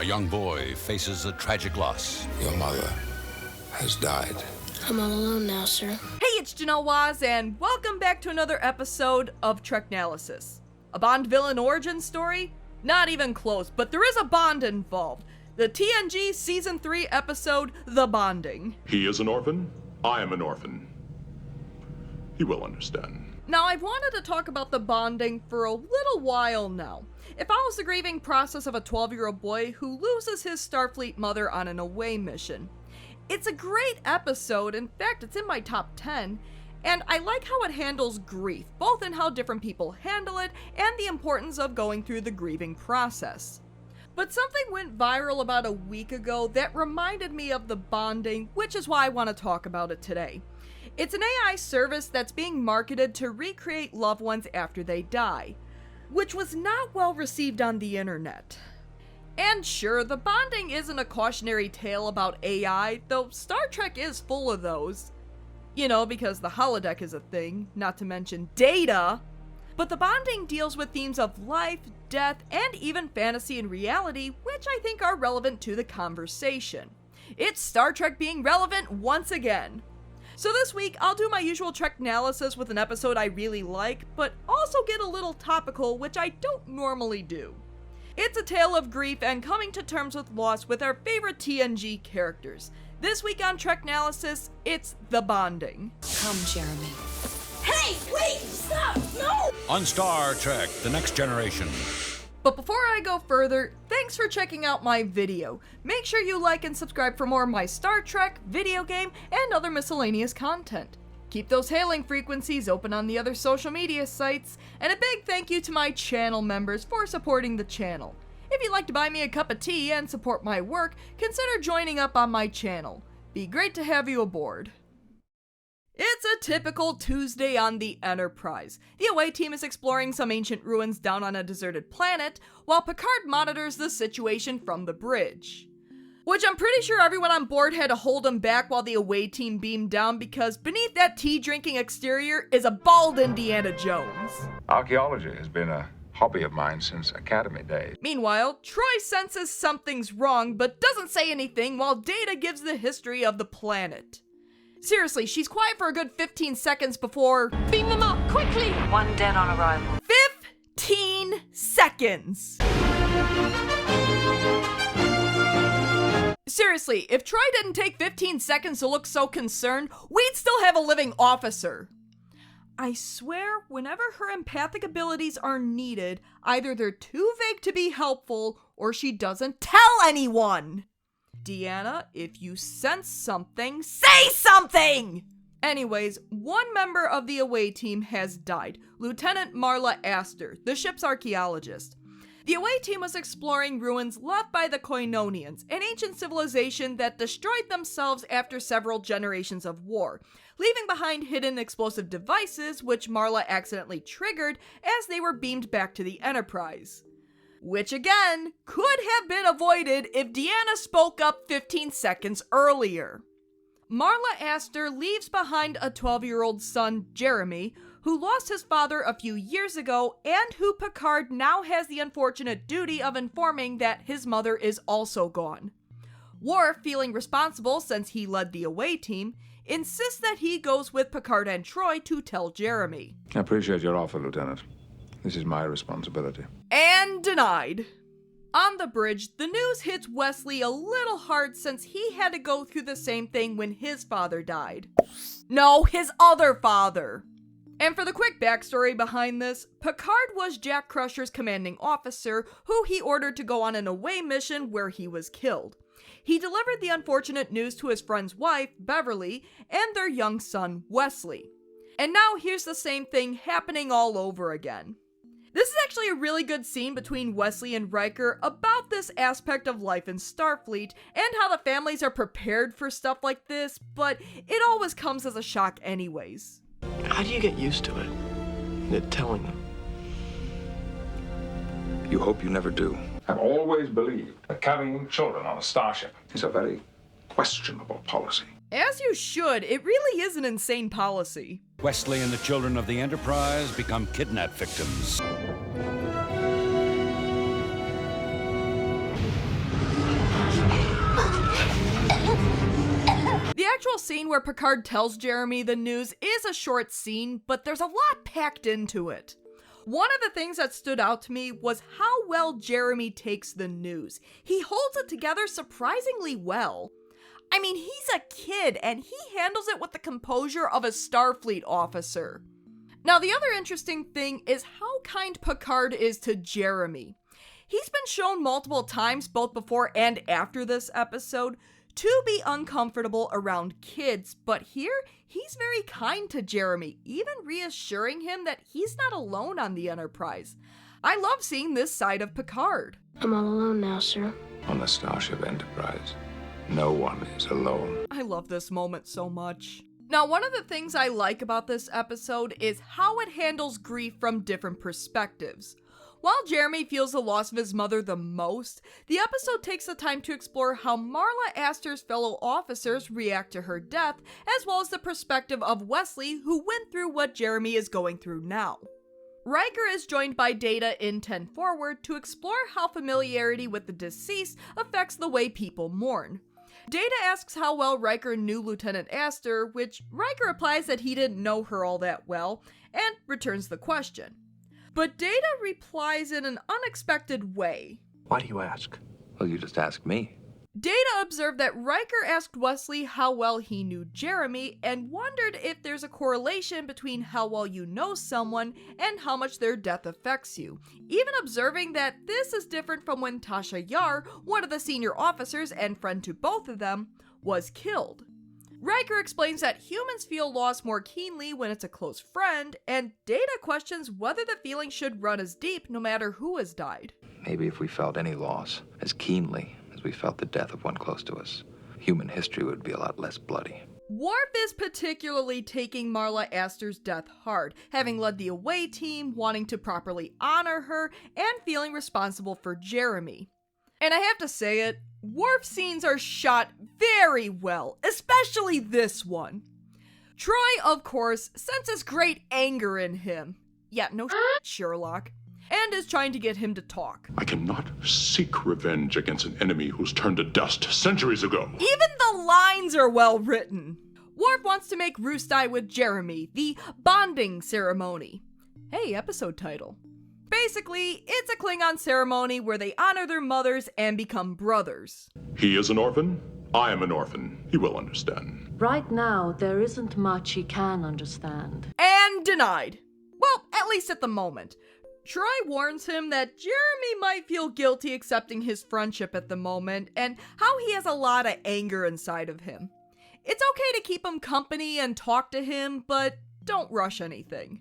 A young boy faces a tragic loss. Your mother has died. I'm all alone now, sir. Hey, it's Janelle Waz, and welcome back to another episode of Treknalysis. A Bond villain origin story? Not even close, but there is a Bond involved. The TNG Season 3 episode, The Bonding. He is an orphan. I am an orphan. He will understand. Now, I've wanted to talk about the bonding for a little while now. It follows the grieving process of a 12-year-old boy who loses his Starfleet mother on an away mission. It's a great episode, in fact, it's in my top 10, and I like how it handles grief, both in how different people handle it and the importance of going through the grieving process. But something went viral about a week ago that reminded me of the bonding, which is why I want to talk about it today. It's an AI service that's being marketed to recreate loved ones after they die, which was not well received on the internet. And sure, the bonding isn't a cautionary tale about AI, though Star Trek is full of those. You know, because the holodeck is a thing, not to mention data. But the bonding deals with themes of life, death, and even fantasy and reality, which I think are relevant to the conversation. It's Star Trek being relevant once again. So this week, I'll do my usual Treknalysis with an episode I really like, but also get a little topical, which I don't normally do. It's a tale of grief and coming to terms with loss with our favorite TNG characters. This week on Treknalysis, it's The Bonding. Come, Jeremy. Hey, wait, stop, no! On Star Trek, The Next Generation. But before I go further, thanks for checking out my video. Make sure you like and subscribe for more of my Star Trek, video game, and other miscellaneous content. Keep those hailing frequencies open on the other social media sites, and a big thank you to my channel members for supporting the channel. If you'd like to buy me a cup of tea and support my work, consider joining up on my channel. Be great to have you aboard. It's a typical Tuesday on the Enterprise. The away team is exploring some ancient ruins down on a deserted planet, while Picard monitors the situation from the bridge. Which I'm pretty sure everyone on board had to hold him back while the away team beamed down, because beneath that tea-drinking exterior is a bald Indiana Jones. Archaeology has been a hobby of mine since academy days. Meanwhile, Troy senses something's wrong, but doesn't say anything while Data gives the history of the planet. Seriously, she's quiet for a good 15 seconds before... Beam them up, quickly! One dead on arrival. 15 seconds! Seriously, if Troy didn't take 15 seconds to look so concerned, we'd still have a living officer. I swear, whenever her empathic abilities are needed, either they're too vague to be helpful, or she doesn't tell anyone. Deanna, if you sense something, say something! Anyways, one member of the away team has died, Lieutenant Marla Aster, the ship's archaeologist. The away team was exploring ruins left by the Koinonians, an ancient civilization that destroyed themselves after several generations of war, leaving behind hidden explosive devices which Marla accidentally triggered as they were beamed back to the Enterprise. Which again, could have been avoided if Deanna spoke up 15 seconds earlier. Marla Aster leaves behind a 12-year-old son, Jeremy, who lost his father a few years ago and who Picard now has the unfortunate duty of informing that his mother is also gone. Worf, feeling responsible since he led the away team, insists that he goes with Picard and Troy to tell Jeremy. I appreciate your offer, Lieutenant. This is my responsibility. And denied. On the bridge, the news hits Wesley a little hard since he had to go through the same thing when his father died. No, his other father. And for the quick backstory behind this, Picard was Jack Crusher's commanding officer, who he ordered to go on an away mission where he was killed. He delivered the unfortunate news to his friend's wife, Beverly, and their young son, Wesley. And now here's the same thing happening all over again. This is actually a really good scene between Wesley and Riker about this aspect of life in Starfleet and how the families are prepared for stuff like this, but it always comes as a shock anyways. How do you get used to it telling them? You hope you never do. I've always believed that carrying children on a starship is a very questionable policy. As you should, it really is an insane policy. Wesley and the children of the Enterprise become kidnap victims. actual scene where Picard tells Jeremy the news is a short scene, but there's a lot packed into it. One of the things that stood out to me was how well Jeremy takes the news. He holds it together surprisingly well. I mean, he's a kid, and he handles it with the composure of a Starfleet officer. Now, the other interesting thing is how kind Picard is to Jeremy. He's been shown multiple times, both before and after this episode, to be uncomfortable around kids, but here, he's very kind to Jeremy, even reassuring him that he's not alone on the Enterprise. I love seeing this side of Picard. I'm all alone now, sir. On the Starship Enterprise, no one is alone. I love this moment so much. Now, one of the things I like about this episode is how it handles grief from different perspectives. While Jeremy feels the loss of his mother the most, the episode takes the time to explore how Marla Aster's fellow officers react to her death, as well as the perspective of Wesley, who went through what Jeremy is going through now. Riker is joined by Data in 10 Forward to explore how familiarity with the deceased affects the way people mourn. Data asks how well Riker knew Lieutenant Aster, which Riker replies that he didn't know her all that well, and returns the question. But Data replies in an unexpected way. Why do you ask? Well, you just ask me. Data observed that Riker asked Wesley how well he knew Jeremy and wondered if there's a correlation between how well you know someone and how much their death affects you, even observing that this is different from when Tasha Yar, one of the senior officers and friend to both of them, was killed. Riker explains that humans feel loss more keenly when it's a close friend, and Data questions whether the feeling should run as deep no matter who has died. Maybe if we felt any loss as keenly as we felt the death of one close to us, human history would be a lot less bloody. Worf is particularly taking Marla Aster's death hard, having led the away team, wanting to properly honor her, and feeling responsible for Jeremy. And I have to say it, Worf scenes are shot very well, especially this one. Troy, of course, senses great anger in him. Yeah, no Sherlock. And is trying to get him to talk. I cannot seek revenge against an enemy who's turned to dust centuries ago. Even the lines are well written. Worf wants to make Roostai with Jeremy, the bonding ceremony. Hey, episode title. Basically, it's a Klingon ceremony where they honor their mothers and become brothers. He is an orphan. I am an orphan. He will understand. Right now, there isn't much he can understand. And denied. Well, at least at the moment. Troy warns him that Jeremy might feel guilty accepting his friendship at the moment, and how he has a lot of anger inside of him. It's okay to keep him company and talk to him, but don't rush anything.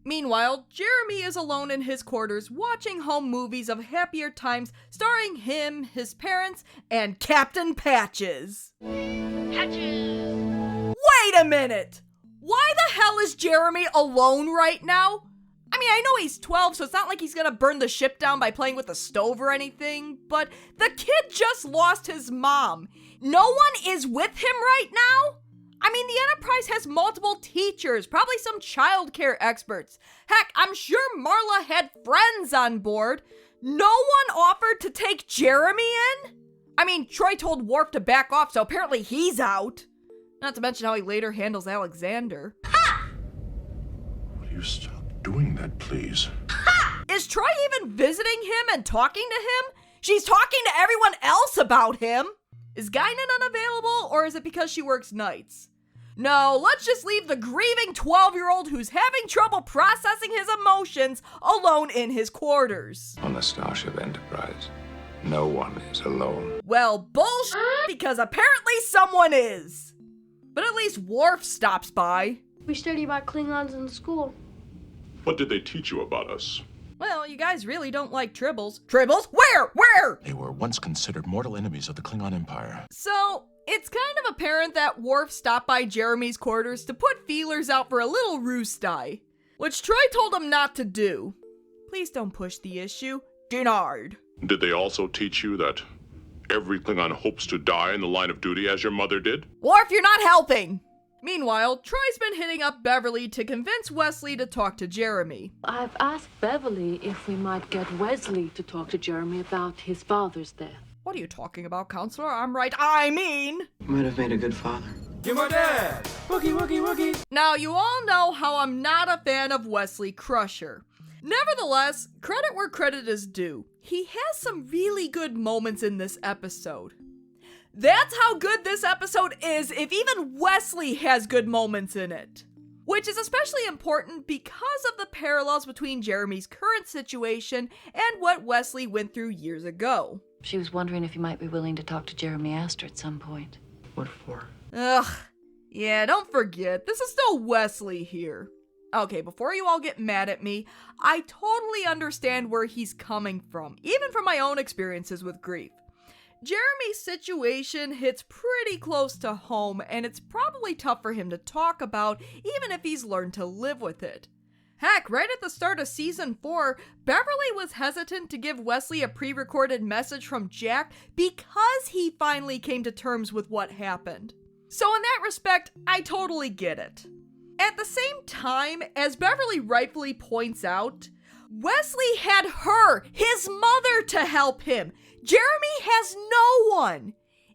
Meanwhile, Jeremy is alone in his quarters watching home movies of happier times starring him, his parents, and Captain Patches. Patches! Wait a minute! Why the hell is Jeremy alone right now? I mean, I know he's 12, so it's not like he's gonna burn the ship down by playing with the stove or anything, but the kid just lost his mom. No one is with him right now? I mean, the Enterprise has multiple teachers, probably some childcare experts. Heck, I'm sure Marla had friends on board. No one offered to take Jeremy in? I mean, Troy told Worf to back off, so apparently he's out. Not to mention how he later handles Alexander. Ha! Will you stop doing that, please? Ha! Is Troy even visiting him and talking to him? She's talking to everyone else about him. Is Guinan unavailable, or is it because she works nights? No, let's just leave the grieving 12-year-old who's having trouble processing his emotions alone in his quarters. On the Starship Enterprise, no one is alone. Well, bullshit, because apparently someone is. But at least Worf stops by. We study about Klingons in school. What did they teach you about us? Well, you guys really don't like tribbles. Tribbles? Where? They were once considered mortal enemies of the Klingon Empire. So, it's kind of apparent that Worf stopped by Jeremy's quarters to put feelers out for a little roostai, which Troy told him not to do. Please don't push the issue. Denard. Did they also teach you that every Klingon hopes to die in the line of duty as your mother did? Worf, you're not helping! Meanwhile, Troy's been hitting up Beverly to convince Wesley to talk to Jeremy. I've asked Beverly if we might get Wesley to talk to Jeremy about his father's death. What are you talking about, Counselor? I'm right. I mean... You might have made a good father. You're my dad! Wookie, wookie, wookie! Now, you all know how I'm not a fan of Wesley Crusher. Nevertheless, credit where credit is due. He has some really good moments in this episode. That's how good this episode is if even Wesley has good moments in it. Which is especially important because of the parallels between Jeremy's current situation and what Wesley went through years ago. She was wondering if you might be willing to talk to Jeremy Aster at some point. What for? Ugh. Yeah, don't forget, this is still Wesley here. Okay, before you all get mad at me, I totally understand where he's coming from, even from my own experiences with grief. Jeremy's situation hits pretty close to home, and it's probably tough for him to talk about, even if he's learned to live with it. Heck, right at the start of season 4, Beverly was hesitant to give Wesley a pre-recorded message from Jack because he finally came to terms with what happened. So in that respect, I totally get it. At the same time, as Beverly rightfully points out, Wesley had her, his mother, to help him. Jeremy has no one.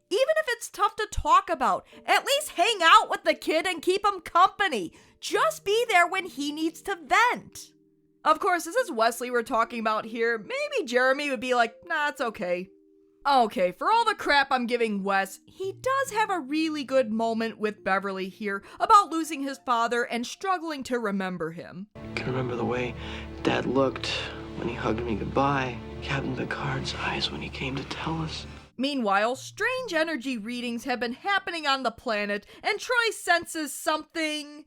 Even if it's tough to talk about, at least hang out with the kid and keep him company. Just be there when he needs to vent. Of course, this is Wesley we're talking about here. Maybe Jeremy would be like, nah, it's okay. Okay, for all the crap I'm giving Wes, he does have a really good moment with Beverly here about losing his father and struggling to remember him. I can remember the way Dad looked when he hugged me goodbye, Captain Picard's eyes when he came to tell us. Meanwhile, strange energy readings have been happening on the planet, and Troy senses something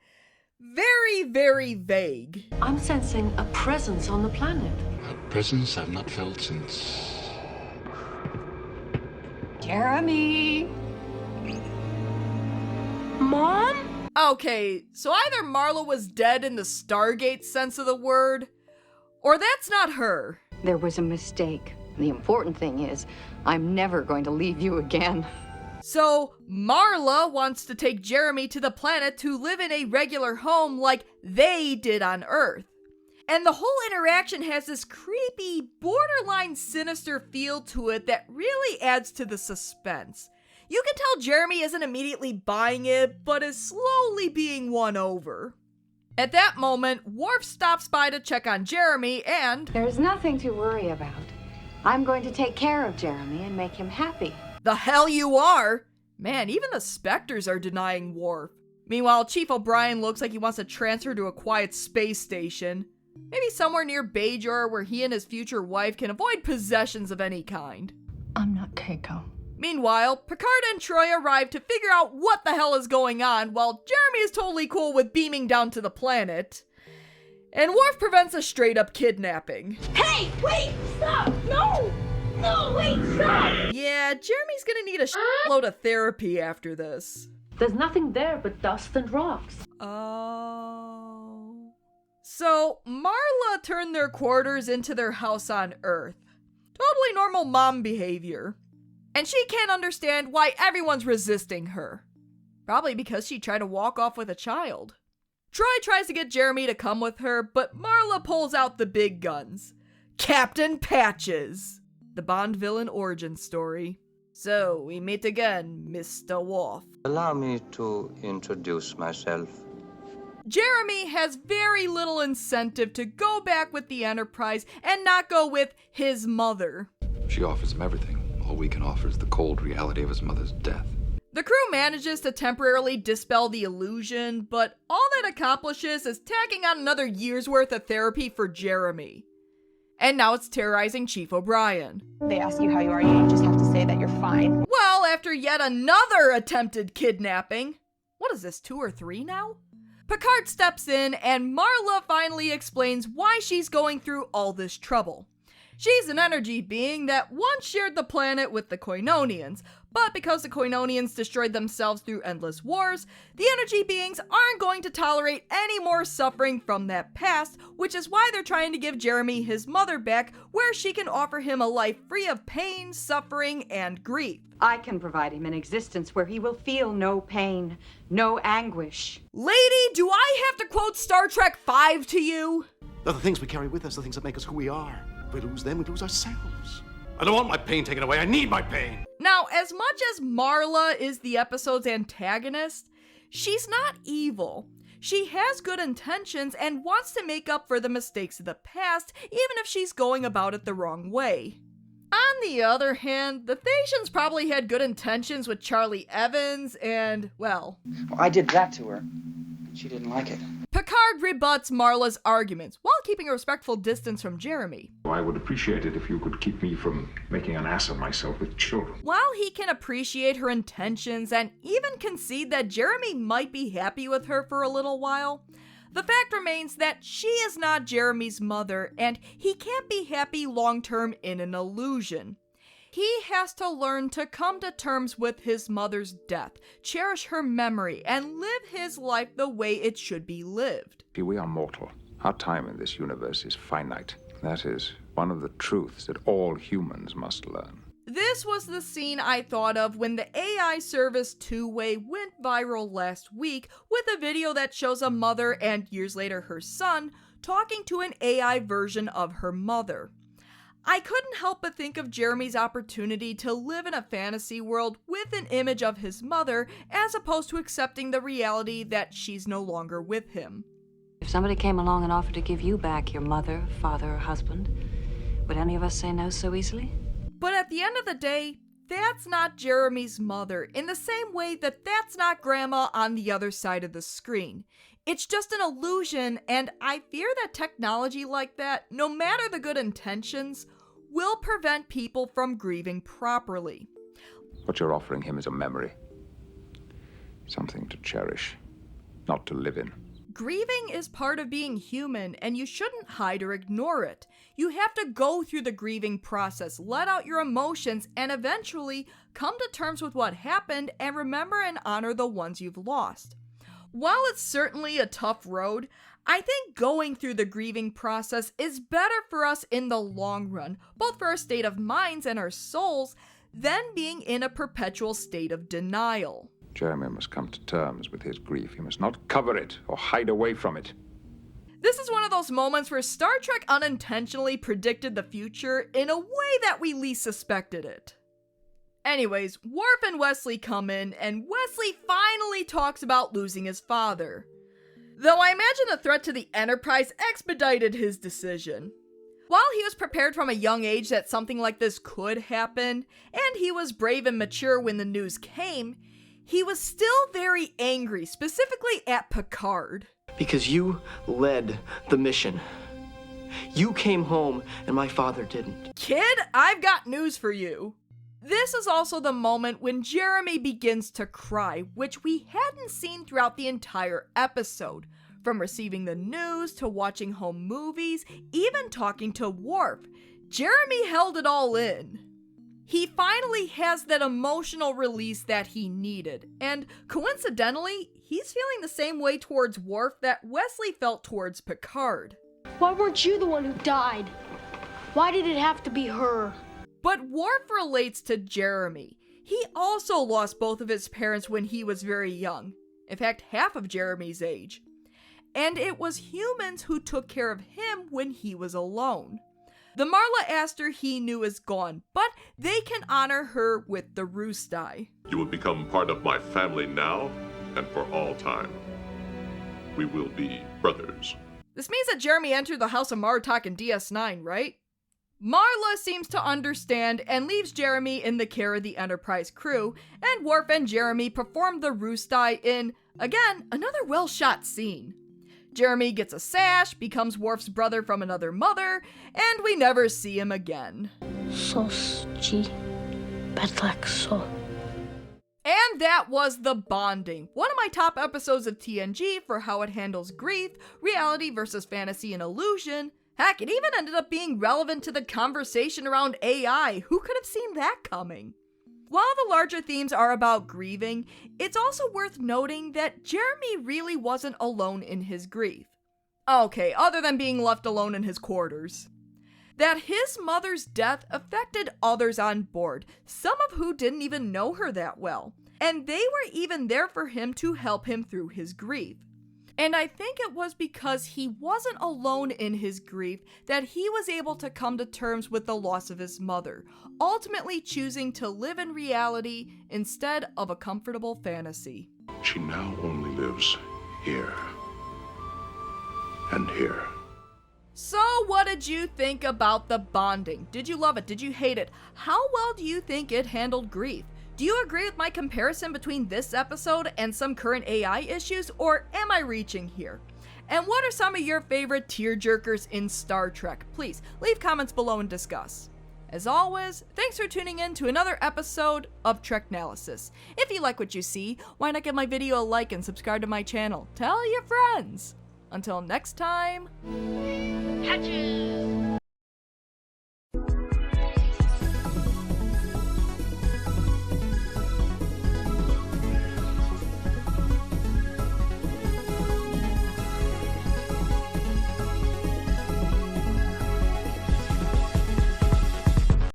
very, very vague. I'm sensing a presence on the planet. A presence I've not felt since... Jeremy! Mom? Okay, so either Marla was dead in the Stargate sense of the word, or that's not her. There was a mistake. The important thing is, I'm never going to leave you again. So, Marla wants to take Jeremy to the planet to live in a regular home like they did on Earth. And the whole interaction has this creepy, borderline sinister feel to it that really adds to the suspense. You can tell Jeremy isn't immediately buying it, but is slowly being won over. At that moment, Worf stops by to check on Jeremy and... There's nothing to worry about. I'm going to take care of Jeremy and make him happy. The hell you are! Man, even the Spectres are denying Worf. Meanwhile, Chief O'Brien looks like he wants to transfer to a quiet space station. Maybe somewhere near Bajor where he and his future wife can avoid possessions of any kind. I'm not Keiko. Meanwhile, Picard and Troy arrive to figure out what the hell is going on, while Jeremy is totally cool with beaming down to the planet. And Worf prevents a straight-up kidnapping. Hey, wait, stop, no, wait, stop. Yeah, Jeremy's gonna need a shitload of therapy after this. There's nothing there but dust and rocks. Oh. So, Marla turned their quarters into their house on Earth. Totally normal mom behavior. And she can't understand why everyone's resisting her. Probably because she tried to walk off with a child. Troy tries to get Jeremy to come with her, but Marla pulls out the big guns. Captain Patches! The Bond villain origin story. So, we meet again, Mr. Worf. Allow me to introduce myself. Jeremy has very little incentive to go back with the Enterprise and not go with his mother. She offers him everything. All we can offer is the cold reality of his mother's death. The crew manages to temporarily dispel the illusion, but all that accomplishes is tacking on another year's worth of therapy for Jeremy. And now it's terrorizing Chief O'Brien. They ask you how you are, you just have to say that you're fine. Well, after yet another attempted kidnapping. What is this, 2 or 3 now? Picard steps in, and Marla finally explains why she's going through all this trouble. She's an energy being that once shared the planet with the Koinonians, but because the Koinonians destroyed themselves through endless wars, the energy beings aren't going to tolerate any more suffering from that past, which is why they're trying to give Jeremy his mother back, where she can offer him a life free of pain, suffering, and grief. I can provide him an existence where he will feel no pain, no anguish. Lady, do I have to quote Star Trek V to you? They're the things we carry with us, the things that make us who we are. If we lose them, we lose ourselves. I don't want my pain taken away. I need my pain. Now, as much as Marla is the episode's antagonist, she's not evil. She has good intentions and wants to make up for the mistakes of the past, even if she's going about it the wrong way. On the other hand, the Thasians probably had good intentions with Charlie Evans and, well, I did that to her. She didn't like it. Picard rebuts Marla's arguments while keeping a respectful distance from Jeremy. I would appreciate it if you could keep me from making an ass of myself with children. While he can appreciate her intentions and even concede that Jeremy might be happy with her for a little while, the fact remains that she is not Jeremy's mother, and he can't be happy long-term in an illusion. He has to learn to come to terms with his mother's death, cherish her memory, and live his life the way it should be lived. We are mortal. Our time in this universe is finite. That is one of the truths that all humans must learn. This was the scene I thought of when the AI service Two-Way went viral last week with a video that shows a mother and years later her son talking to an AI version of her mother. I couldn't help but think of Jeremy's opportunity to live in a fantasy world with an image of his mother as opposed to accepting the reality that she's no longer with him. If somebody came along and offered to give you back your mother, father, or husband, would any of us say no so easily? But at the end of the day, that's not Jeremy's mother, in the same way that that's not Grandma on the other side of the screen. It's just an illusion, and I fear that technology like that, no matter the good intentions, will prevent people from grieving properly. What you're offering him is a memory. Something to cherish, not to live in. Grieving is part of being human, and you shouldn't hide or ignore it. You have to go through the grieving process, let out your emotions, and eventually come to terms with what happened and remember and honor the ones you've lost. While it's certainly a tough road, I think going through the grieving process is better for us in the long run, both for our state of minds and our souls, than being in a perpetual state of denial. Jeremy must come to terms with his grief. He must not cover it or hide away from it. This is one of those moments where Star Trek unintentionally predicted the future in a way that we least suspected it. Anyways, Worf and Wesley come in, and Wesley finally talks about losing his father. Though I imagine the threat to the Enterprise expedited his decision. While he was prepared from a young age that something like this could happen, and he was brave and mature when the news came, he was still very angry, specifically at Picard. Because you led the mission. You came home and my father didn't. Kid, I've got news for you. This is also the moment when Jeremy begins to cry, which we hadn't seen throughout the entire episode. From receiving the news to watching home movies, even talking to Worf, Jeremy held it all in. He finally has that emotional release that he needed, and coincidentally, he's feeling the same way towards Worf that Wesley felt towards Picard. Why weren't you the one who died? Why did it have to be her? But Worf relates to Jeremy. He also lost both of his parents when he was very young. In fact, half of Jeremy's age. And it was humans who took care of him when he was alone. The Marla Aster he knew is gone, but they can honor her with the Roostai. You will become part of my family now and for all time. We will be brothers. This means that Jeremy entered the House of Martok in DS9, right? Marla seems to understand and leaves Jeremy in the care of the Enterprise crew, and Worf and Jeremy perform the Roostai in, again, another well-shot scene. Jeremy gets a sash, becomes Worf's brother from another mother, and we never see him again. And that was The Bonding, one of my top episodes of TNG for how it handles grief, reality versus fantasy and illusion. Heck, it even ended up being relevant to the conversation around AI. Who could have seen that coming? While the larger themes are about grieving, it's also worth noting that Jeremy really wasn't alone in his grief. Okay, other than being left alone in his quarters. That his mother's death affected others on board, some of who didn't even know her that well, and they were even there for him to help him through his grief. And I think it was because he wasn't alone in his grief that he was able to come to terms with the loss of his mother, ultimately choosing to live in reality instead of a comfortable fantasy. She now only lives here and here. So what did you think about the bonding? Did you love it? Did you hate it? How well do you think it handled grief? Do you agree with my comparison between this episode and some current AI issues, or am I reaching here? And what are some of your favorite tearjerkers in Star Trek? Please leave comments below and discuss. As always, thanks for tuning in to another episode of Treknalysis. If you like what you see, why not give my video a like and subscribe to my channel? Tell your friends. Until next time, Hatches!